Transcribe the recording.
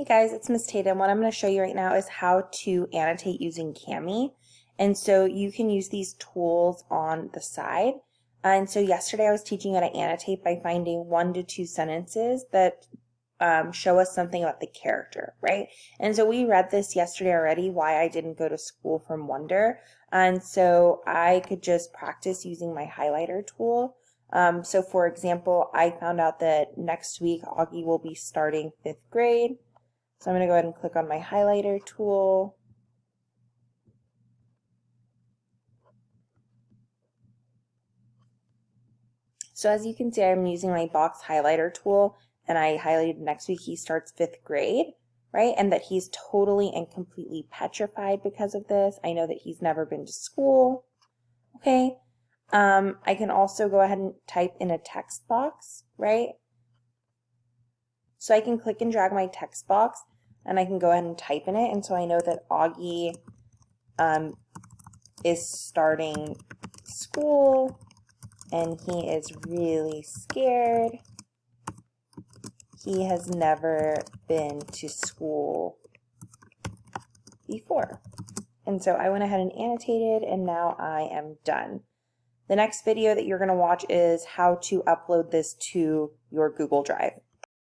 guys, it's Miss Tatum. What I'm going to show you right now is how to annotate using Kami. And so you can use these tools on the side. And so yesterday I was teaching you how to annotate by finding 1 to 2 sentences that show us something about the character, right? And so we read this yesterday already, why I didn't go to school from Wonder. And so I could just practice using my highlighter tool. So for example, I found out that next week Augie will be starting 5th grade. So I'm going to go ahead and click on my highlighter tool. So as you can see, I'm using my box highlighter tool, and I highlighted next week he starts 5th grade, right? And that he's totally and completely petrified because of this. I know that he's never been to school, okay? I can also go ahead and type in a text box, right? So I can click and drag my text box, and I can go ahead and type in it, and so I know that Augie is starting school, and he is really scared. He has never been to school before. And so I went ahead and annotated, and now I am done. The next video that you're going to watch is how to upload this to your Google Drive.